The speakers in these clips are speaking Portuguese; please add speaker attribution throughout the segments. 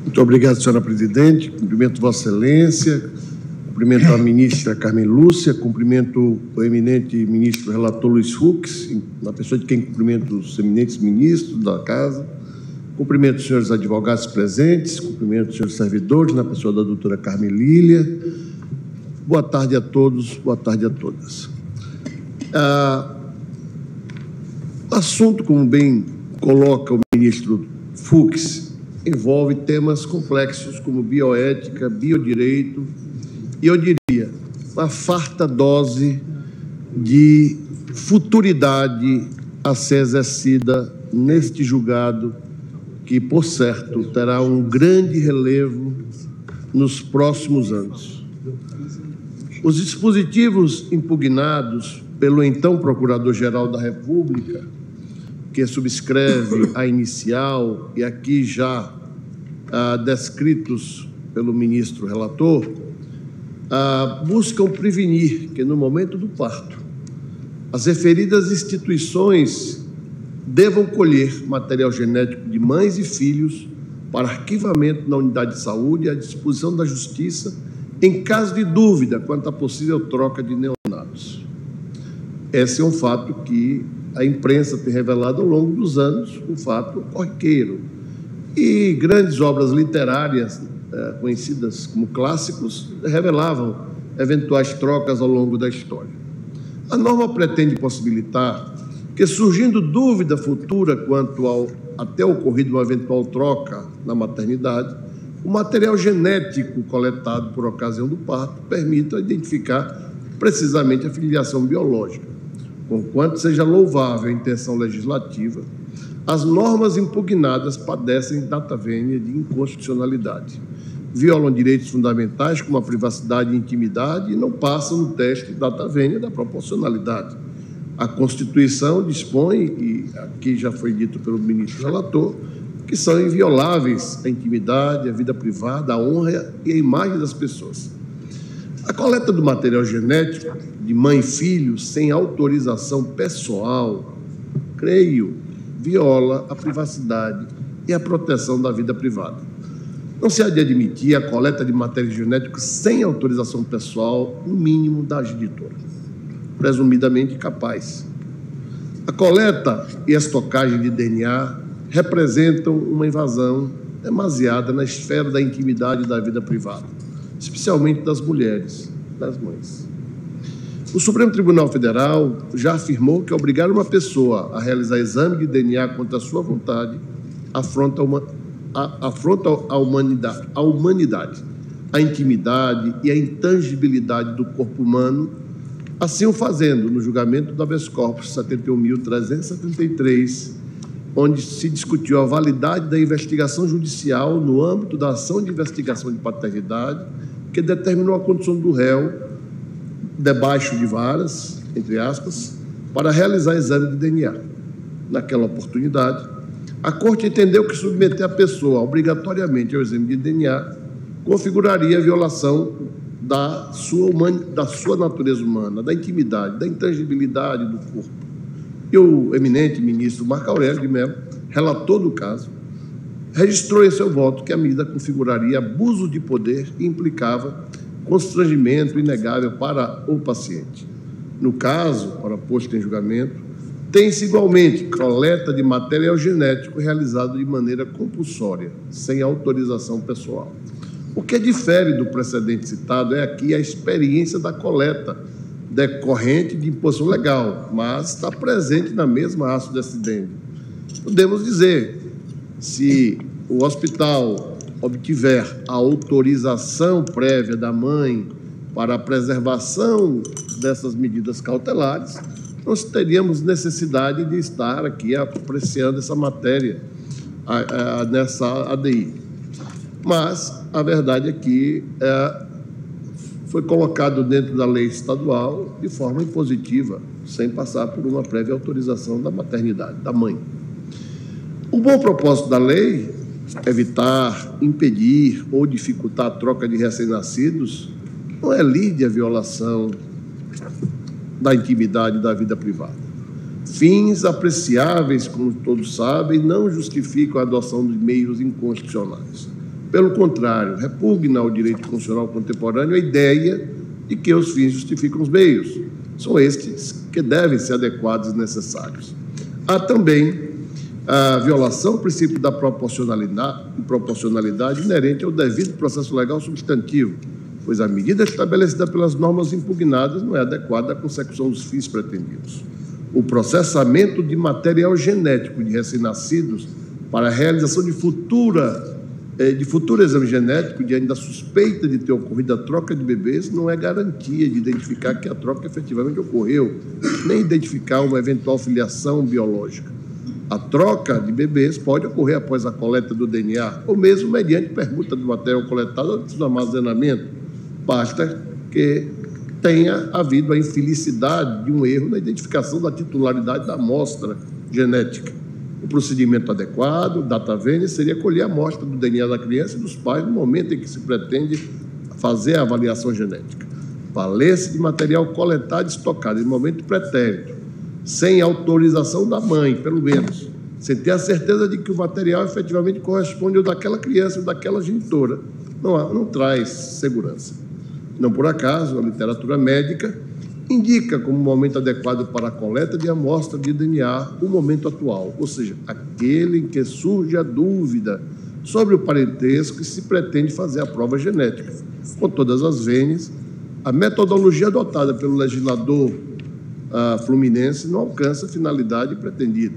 Speaker 1: Muito obrigado, senhora presidente. Cumprimento Vossa Excelência, cumprimento a ministra Carmen Lúcia, cumprimento o eminente ministro relator Luiz Fux, na pessoa de quem cumprimento os eminentes ministros da Casa, cumprimento os senhores advogados presentes, cumprimento os senhores servidores, na pessoa da doutora Carmen Lília. Boa tarde a todos, boa tarde a todas. O assunto, como bem coloca o ministro Fux, envolve temas complexos como bioética, biodireito e, eu diria, uma farta dose de futuridade a ser exercida neste julgado, que, por certo, terá um grande relevo nos próximos anos. Os dispositivos impugnados pelo então Procurador-Geral da República, que subscreve a inicial e aqui já descritos pelo ministro relator, buscam prevenir que, no momento do parto, as referidas instituições devam colher material genético de mães e filhos para arquivamento na unidade de saúde à disposição da Justiça em caso de dúvida quanto à possível troca de neonatos. Esse é um fato que a imprensa tem revelado ao longo dos anos, um fato corriqueiro. E grandes obras literárias, conhecidas como clássicos, revelavam eventuais trocas ao longo da história. A norma pretende possibilitar que, surgindo dúvida futura quanto até ocorrido uma eventual troca na maternidade, o material genético coletado por ocasião do parto permita identificar precisamente a filiação biológica. Conquanto seja louvável a intenção legislativa, as normas impugnadas padecem data vênia de inconstitucionalidade, violam direitos fundamentais como a privacidade e intimidade e não passam no teste data vênia da proporcionalidade. A Constituição dispõe, e aqui já foi dito pelo ministro relator, que são invioláveis a intimidade, a vida privada, a honra e a imagem das pessoas. A coleta do material genético de mãe e filho sem autorização pessoal, creio, viola a privacidade e a proteção da vida privada. Não se há de admitir a coleta de material genético sem autorização pessoal, no mínimo da genitora, presumidamente capaz. A coleta e a estocagem de DNA representam uma invasão demasiada na esfera da intimidade e da vida privada, especialmente das mulheres, das mães. O Supremo Tribunal Federal já afirmou que obrigar uma pessoa a realizar exame de DNA contra a sua vontade afronta a humanidade, a intimidade e a intangibilidade do corpo humano, assim o fazendo no julgamento do habeas corpus 71.373, onde se discutiu a validade da investigação judicial no âmbito da ação de investigação de paternidade, que determinou a condição do réu debaixo de varas, entre aspas, para realizar exame de DNA. Naquela oportunidade, a Corte entendeu que submeter a pessoa obrigatoriamente ao exame de DNA configuraria a violação da sua natureza humana, da intimidade, da intangibilidade do corpo. E o eminente ministro Marco Aurélio de Mello, relator do caso, registrou em seu voto que a medida configuraria abuso de poder e implicava constrangimento inegável para o paciente. No caso, ora posto em julgamento, tem-se igualmente coleta de material genético realizado de maneira compulsória, sem autorização pessoal. O que difere do precedente citado é aqui a experiência da coleta, decorrente de imposição legal, mas está presente na mesma ação de acidente. Podemos dizer, se o hospital obtiver a autorização prévia da mãe para a preservação dessas medidas cautelares, nós teríamos necessidade de estar aqui apreciando essa matéria nessa ADI. Mas a verdade é que foi colocado dentro da lei estadual de forma impositiva, sem passar por uma prévia autorização da maternidade, da mãe. O bom propósito da lei, evitar, impedir ou dificultar a troca de recém-nascidos, não é lide a violação da intimidade e da vida privada. Fins apreciáveis, como todos sabem, não justificam a adoção de meios inconstitucionais. Pelo contrário, repugna ao direito constitucional contemporâneo a ideia de que os fins justificam os meios. São estes que devem ser adequados e necessários. Há também a violação do princípio da proporcionalidade inerente ao devido processo legal substantivo, pois a medida estabelecida pelas normas impugnadas não é adequada à consecução dos fins pretendidos. O processamento de material genético de recém-nascidos para a realização de futuro exame genético, diante da suspeita de ter ocorrido a troca de bebês, não é garantia de identificar que a troca efetivamente ocorreu, nem identificar uma eventual filiação biológica. A troca de bebês pode ocorrer após a coleta do DNA, ou mesmo mediante permuta do material coletado antes do armazenamento. Basta que tenha havido a infelicidade de um erro na identificação da titularidade da amostra genética. O procedimento adequado, data vênia, seria colher a amostra do DNA da criança e dos pais no momento em que se pretende fazer a avaliação genética. Valer-se de material coletado e estocado em momento pretérito, sem autorização da mãe, pelo menos, sem ter a certeza de que o material efetivamente corresponde ao daquela criança ou daquela genitora, não traz segurança. Não por acaso, a literatura médica indica como momento adequado para a coleta de amostra de DNA o momento atual, ou seja, aquele em que surge a dúvida sobre o parentesco e se pretende fazer a prova genética. Com todas as vênias, a metodologia adotada pelo legislador fluminense não alcança a finalidade pretendida.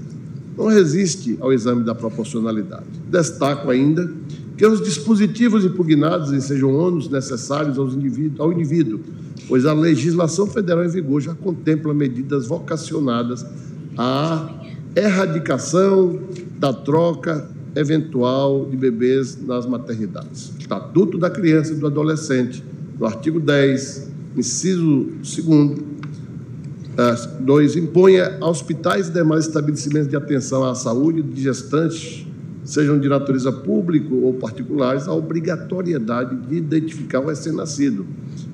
Speaker 1: Não resiste ao exame da proporcionalidade. Destaco ainda que os dispositivos impugnados sejam ônus necessários ao indivíduo, pois a legislação federal em vigor já contempla medidas vocacionadas à erradicação da troca eventual de bebês nas maternidades. Estatuto da Criança e do Adolescente, no artigo 10, inciso 2, impõe a hospitais e demais estabelecimentos de atenção à saúde de gestantes, sejam de natureza pública ou particulares, a obrigatoriedade de identificar o recém-nascido,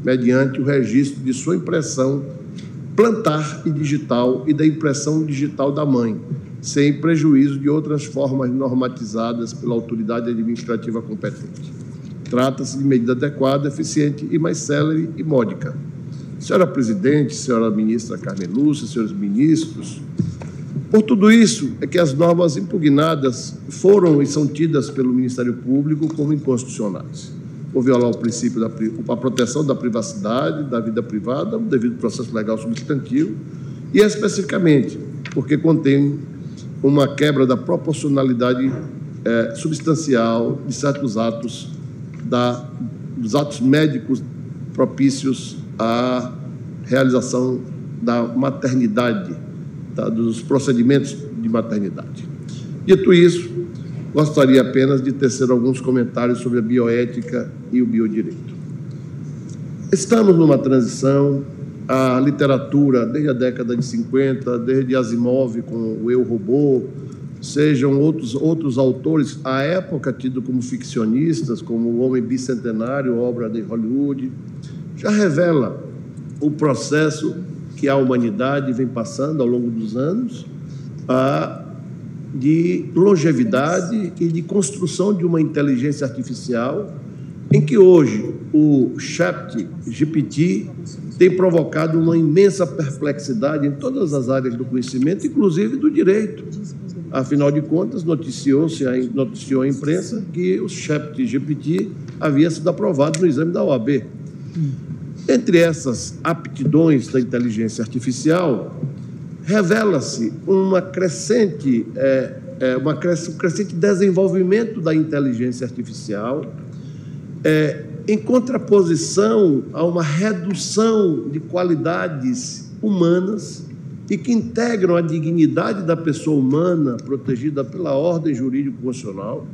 Speaker 1: mediante o registro de sua impressão plantar e digital e da impressão digital da mãe, sem prejuízo de outras formas normatizadas pela autoridade administrativa competente. Trata-se de medida adequada, eficiente e mais célere e módica. Senhora Presidente, senhora Ministra Carmen Lúcia, senhores ministros, por tudo isso é que as normas impugnadas foram e são tidas pelo Ministério Público como inconstitucionais, por violar o princípio da proteção da privacidade, da vida privada, o devido processo legal substantivo, e especificamente porque contém uma quebra da proporcionalidade substancial de certos atos, dos atos médicos propícios à realização da maternidade, dos procedimentos de maternidade. Dito isso, gostaria apenas de tecer alguns comentários sobre a bioética e o biodireito. Estamos numa transição, a literatura, desde a década de 50, desde Asimov com o Eu, Robô, sejam outros autores, à época tidos como ficcionistas, como O Homem Bicentenário, obra de Hollywood, já revela o processo que a humanidade vem passando ao longo dos anos de longevidade e de construção de uma inteligência artificial, em que hoje o ChatGPT tem provocado uma imensa perplexidade em todas as áreas do conhecimento, inclusive do direito. Afinal de contas, noticiou a imprensa que o ChatGPT havia sido aprovado no exame da OAB. Entre essas aptidões da inteligência artificial, revela-se um crescente desenvolvimento da inteligência artificial, em contraposição a uma redução de qualidades humanas e que integram a dignidade da pessoa humana protegida pela ordem jurídico-constitucional,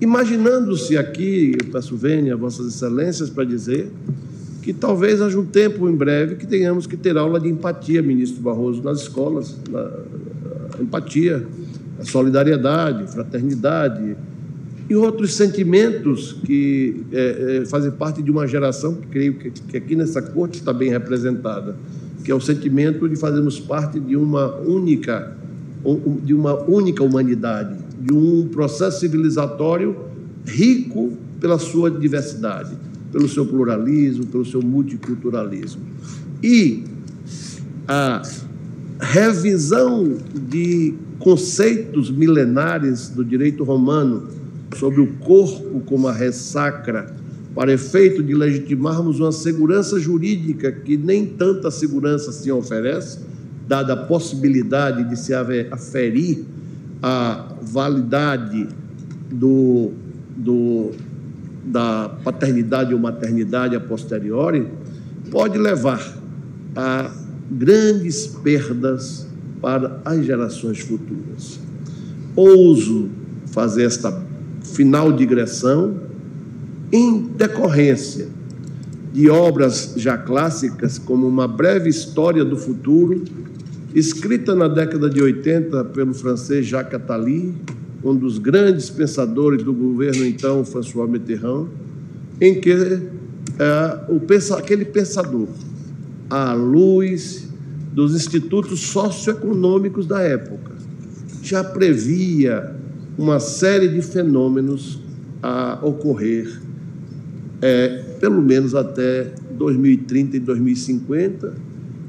Speaker 1: imaginando-se aqui, eu peço vênia a Vossas Excelências para dizer que talvez haja um tempo em breve que tenhamos que ter aula de empatia, ministro Barroso, nas escolas, empatia, solidariedade, fraternidade e outros sentimentos que fazem parte de uma geração que creio que aqui nessa corte está bem representada, que é o sentimento de fazermos parte de uma única humanidade, de um processo civilizatório rico pela sua diversidade, pelo seu pluralismo, pelo seu multiculturalismo. E a revisão de conceitos milenares do direito romano sobre o corpo como a ressacra, para efeito de legitimarmos uma segurança jurídica que nem tanta segurança se oferece, dada a possibilidade de se aferir a validade da paternidade ou maternidade a posteriori, pode levar a grandes perdas para as gerações futuras. Ouso fazer esta final digressão em decorrência de obras já clássicas, como Uma Breve História do Futuro, escrita na década de 80 pelo francês Jacques Attali, um dos grandes pensadores do governo, então, François Mitterrand, em que aquele pensador, à luz dos institutos socioeconômicos da época, já previa uma série de fenômenos a ocorrer, pelo menos até 2030 e 2050,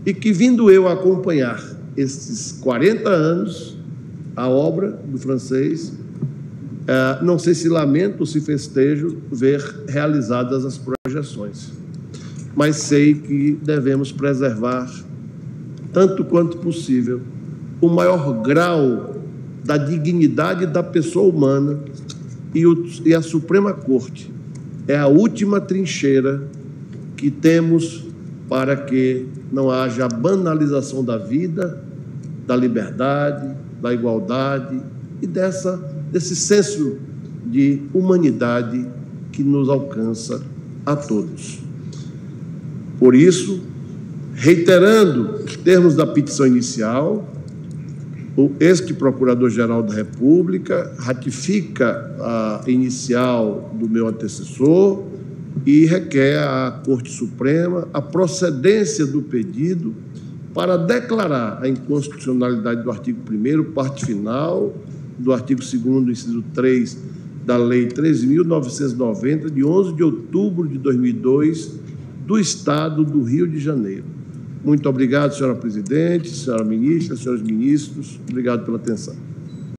Speaker 1: e que, vindo eu acompanhar esses 40 anos, a obra do francês, não sei se lamento ou se festejo ver realizadas as projeções, mas sei que devemos preservar, tanto quanto possível, o maior grau da dignidade da pessoa humana, e a Suprema Corte é a última trincheira que temos para que não haja banalização da vida, da liberdade, da igualdade e desse senso de humanidade que nos alcança a todos. Por isso, reiterando os termos da petição inicial, o ex-procurador-geral da República ratifica a inicial do meu antecessor e requer à Corte Suprema a procedência do pedido para declarar a inconstitucionalidade do artigo 1º, parte final, do artigo 2º, inciso 3, da Lei 13.990, de 11 de outubro de 2002, do Estado do Rio de Janeiro. Muito obrigado, senhora presidente, senhora ministra, senhores ministros. Obrigado pela atenção.